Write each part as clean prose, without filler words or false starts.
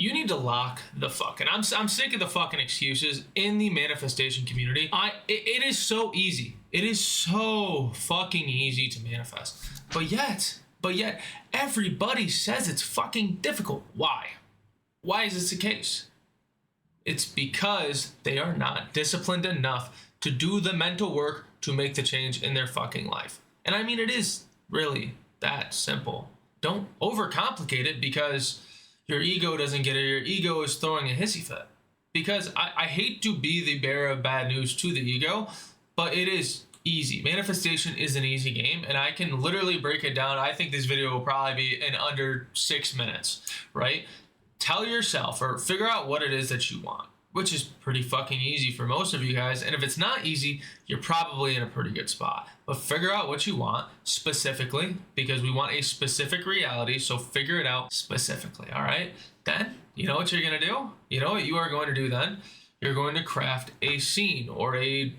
You need to lock the fuck. And I'm sick of the fucking excuses in the manifestation community. It is so easy. It is so fucking easy to manifest. But yet everybody says it's fucking difficult. Why? Why is this the case? It's because they are not disciplined enough to do the mental work to make the change in their fucking life. And I mean, it is really that simple. Don't overcomplicate it because your ego doesn't get it. Your ego is throwing a hissy fit. Because I hate to be the bearer of bad news to the ego, but it is easy. Manifestation is an easy game, and I can literally break it down. I think this video will probably be in under 6 minutes, right? Tell yourself or figure out what it is that you want, which is pretty fucking easy for most of you guys. And if it's not easy, you're probably in a pretty good spot. But figure out what you want specifically, because we want a specific reality. So figure it out specifically, all right? Then, you know what you're going to do? You know what you are going to do then? You're going to craft a scene or a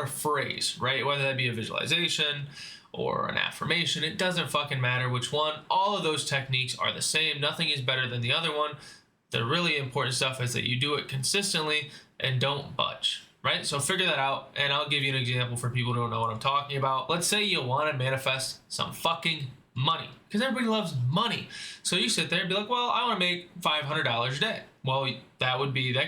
phrase, right? Whether that be a visualization or an affirmation, it doesn't fucking matter which one. All of those techniques are the same. Nothing is better than the other one. The really important stuff is that you do it consistently and don't budge, right? So figure that out, and I'll give you an example for people who don't know what I'm talking about. Let's say you want to manifest some fucking money, because everybody loves money. So you sit there and be like, well, I want to make $500 a day. Well, that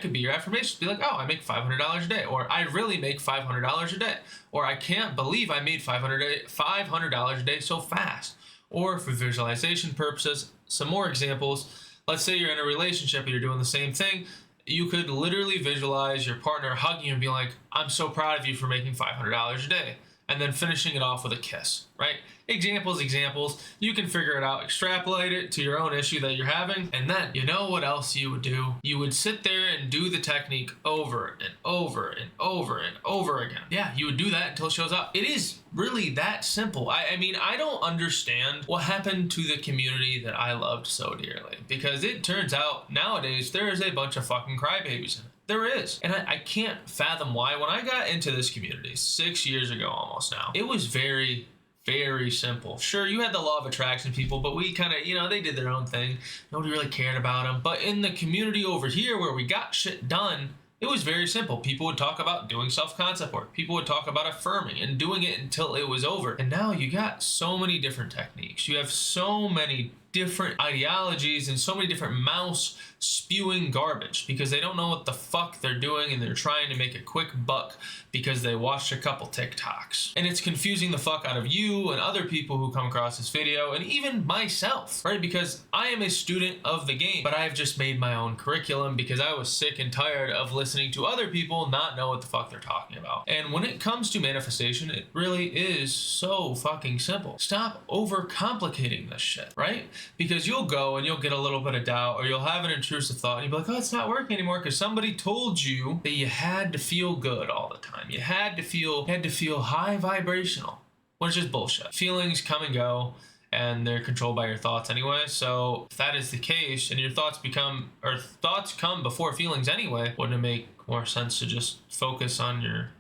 could be your affirmation. Be like, oh, I make $500 a day, or I really make $500 a day, or I can't believe I made $500 a day so fast. Or for visualization purposes, some more examples. Let's say you're in a relationship and you're doing the same thing. You could literally visualize your partner hugging you and be like, I'm so proud of you for making $500 a day. And then finishing it off with a kiss, right? Examples. You can figure it out, extrapolate it to your own issue that you're having. And then you know what else you would do? You would sit there and do the technique over and over and over and over again. Yeah, you would do that until it shows up. It is really that simple. I mean, I don't understand what happened to the community that I loved so dearly, because it turns out nowadays there is a bunch of fucking crybabies in it. There is. And I can't fathom why. When I got into this community 6 years ago almost now, it was very, very simple. Sure, you had the law of attraction people, but we kind of, they did their own thing. Nobody really cared about them. But in the community over here where we got shit done, it was very simple. People would talk about doing self-concept work. People would talk about affirming and doing it until it was over. And now you got so many different techniques. You have so many different ideologies and so many different mouths spewing garbage because they don't know what the fuck they're doing and they're trying to make a quick buck because they watched a couple TikToks. And it's confusing the fuck out of you and other people who come across this video, and even myself, right? Because I am a student of the game, but I've just made my own curriculum because I was sick and tired of listening to other people not know what the fuck they're talking about. And when it comes to manifestation, it really is so fucking simple. Stop overcomplicating this shit, right? Because you'll go and you'll get a little bit of doubt, or you'll have an intrusive thought and you'll be like, oh, it's not working anymore because somebody told you that you had to feel good all the time. You had to feel high vibrational, when it's just bullshit. Feelings come and go, and they're controlled by your thoughts anyway. So if that is the case, and your thoughts come before feelings anyway, wouldn't it make more sense to just focus on your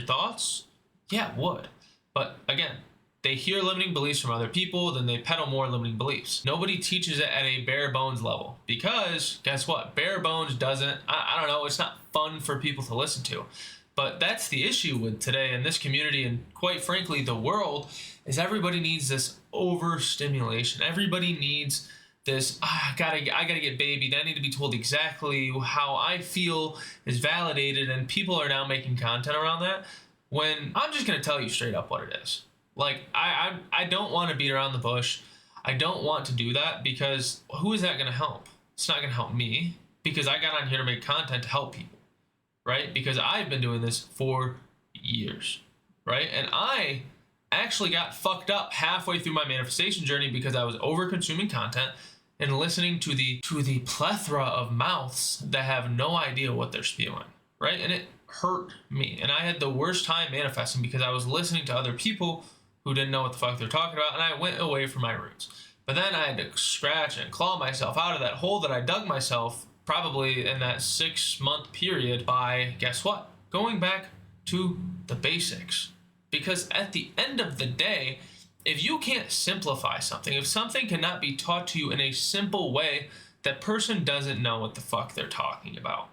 thoughts? Yeah, it would. But again, they hear limiting beliefs from other people, then they peddle more limiting beliefs. Nobody teaches it at a bare bones level, because guess what? Bare bones doesn't, I don't know, it's not fun for people to listen to. But that's the issue with today in this community, and quite frankly, the world, is everybody needs this overstimulation. Everybody needs this, I gotta get babied. I need to be told exactly how I feel is validated, and people are now making content around that, when I'm just gonna tell you straight up what it is. Like, I don't want to beat around the bush. I don't want to do that, because who is that going to help? It's not going to help me, because I got on here to make content to help people, right? Because I've been doing this for years, right? And I actually got fucked up halfway through my manifestation journey because I was over consuming content and listening to the plethora of mouths that have no idea what they're spewing, right? And it hurt me. And I had the worst time manifesting because I was listening to other people who didn't know what the fuck they're talking about, and I went away from my roots. But then I had to scratch and claw myself out of that hole that I dug myself probably in that 6-month period by, guess what? Going back to the basics. Because at the end of the day, if you can't simplify something, if something cannot be taught to you in a simple way, that person doesn't know what the fuck they're talking about,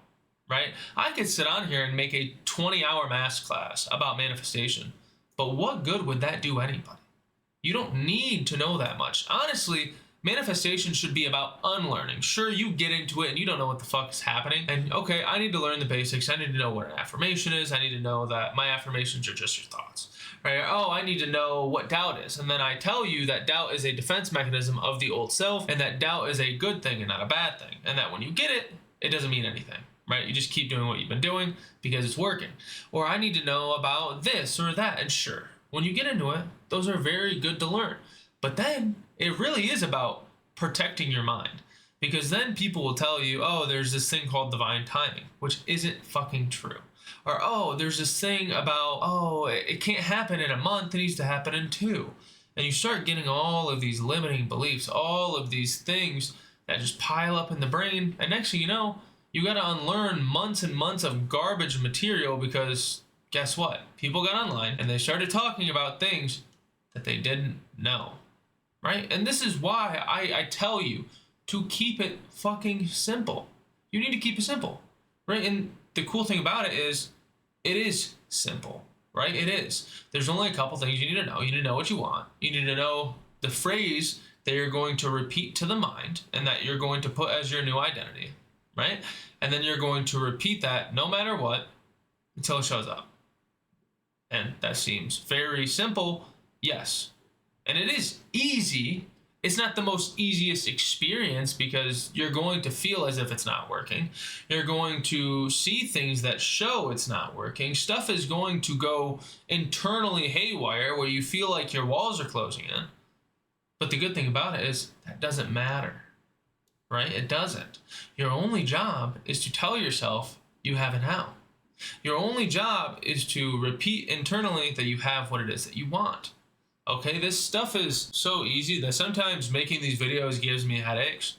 right? I could sit on here and make a 20-hour mass class about manifestation, but what good would that do anybody? You don't need to know that much. Honestly, manifestation should be about unlearning. Sure, you get into it and you don't know what the fuck is happening. And okay, I need to learn the basics. I need to know what an affirmation is. I need to know that my affirmations are just your thoughts. Right? Oh, I need to know what doubt is. And then I tell you that doubt is a defense mechanism of the old self, and that doubt is a good thing and not a bad thing. And that when you get it, it doesn't mean anything. Right? You just keep doing what you've been doing because it's working. Or I need to know about this or that. And sure, when you get into it, those are very good to learn. But then it really is about protecting your mind. Because then people will tell you, oh, there's this thing called divine timing, which isn't fucking true. Or, oh, there's this thing about, oh, it can't happen in a month, it needs to happen in 2. And you start getting all of these limiting beliefs, all of these things that just pile up in the brain. And next thing you know, you got to unlearn months and months of garbage material because guess what? People got online and they started talking about things that they didn't know, right? And this is why I tell you to keep it fucking simple. You need to keep it simple, right? And the cool thing about it is simple, right? It is. There's only a couple things you need to know. You need to know what you want. You need to know the phrase that you're going to repeat to the mind and that you're going to put as your new identity, right? And then you're going to repeat that no matter what until it shows up. And that seems very simple, yes. And it is easy. It's not the most easiest experience because you're going to feel as if it's not working. You're going to see things that show it's not working. Stuff is going to go internally haywire where you feel like your walls are closing in. But the good thing about it is that doesn't matter, right? It doesn't. Your only job is to tell yourself you have it now. Your only job is to repeat internally that you have what it is that you want. Okay, this stuff is so easy that sometimes making these videos gives me headaches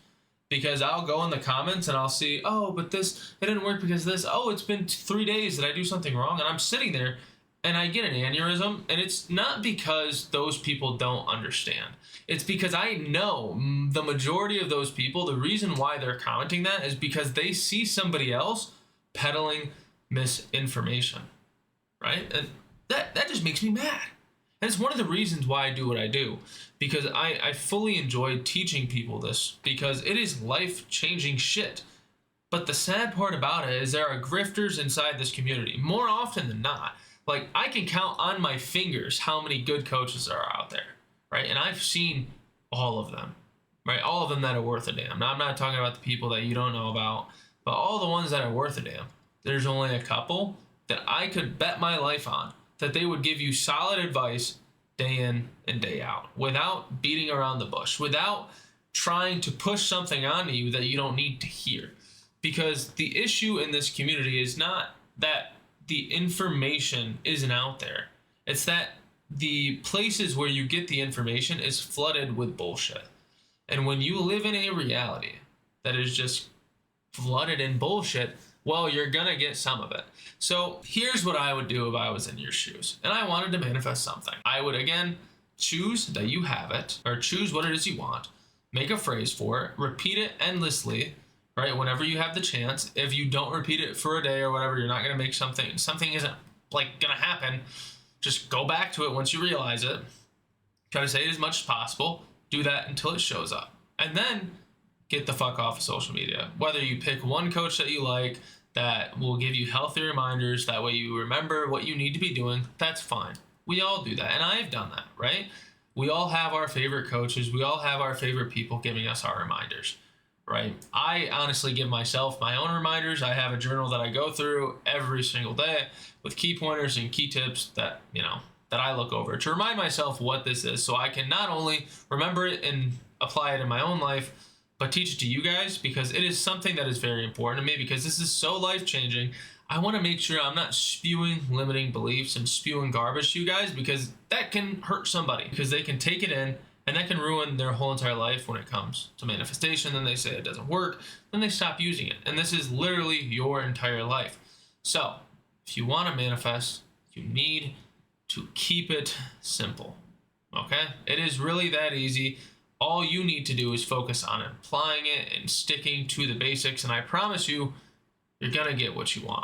because I'll go in the comments and I'll see, oh, but this, it didn't work because this, oh, it's been 3 days that I do something wrong, and I'm sitting there and I get an aneurysm, and it's not because those people don't understand. It's because I know the majority of those people, the reason why they're commenting that is because they see somebody else peddling misinformation, right? And that just makes me mad. And it's one of the reasons why I do what I do, because I fully enjoy teaching people this because it is life-changing shit. But the sad part about it is there are grifters inside this community more often than not. Like, I can count on my fingers how many good coaches there are out there, right? And I've seen all of them, right? All of them that are worth a damn. Now, I'm not talking about the people that you don't know about, but all the ones that are worth a damn. There's only a couple that I could bet my life on that they would give you solid advice day in and day out without beating around the bush, without trying to push something onto you that you don't need to hear. Because the issue in this community is not that the information isn't out there. It's that the places where you get the information is flooded with bullshit. And when you live in a reality that is just flooded in bullshit, well, you're gonna get some of it. So here's what I would do if I was in your shoes and I wanted to manifest something. I would, again, choose that you have it, or choose what it is you want, make a phrase for it, repeat it endlessly, right? Whenever you have the chance. If you don't repeat it for a day or whatever, you're not gonna make something isn't like gonna happen. Just go back to it once you realize it. Try to say it as much as possible. Do that until it shows up. And then get the fuck off of social media. Whether you pick one coach that you like that will give you healthy reminders, that way you remember what you need to be doing, that's fine. We all do that, and I've done that, right? We all have our favorite coaches. We all have our favorite people giving us our reminders, right? I honestly give myself my own reminders. I have a journal that I go through every single day with key pointers and key tips that, that I look over to remind myself what this is, so I can not only remember it and apply it in my own life, but teach it to you guys, because it is something that is very important to me, because this is so life-changing. I want to make sure I'm not spewing limiting beliefs and spewing garbage to you guys, because that can hurt somebody, because they can take it in and that can ruin their whole entire life when it comes to manifestation. Then they say it doesn't work, then they stop using it. And this is literally your entire life. So if you want to manifest, you need to keep it simple. Okay? It is really that easy. All you need to do is focus on applying it and sticking to the basics, and I promise you, you're gonna get what you want.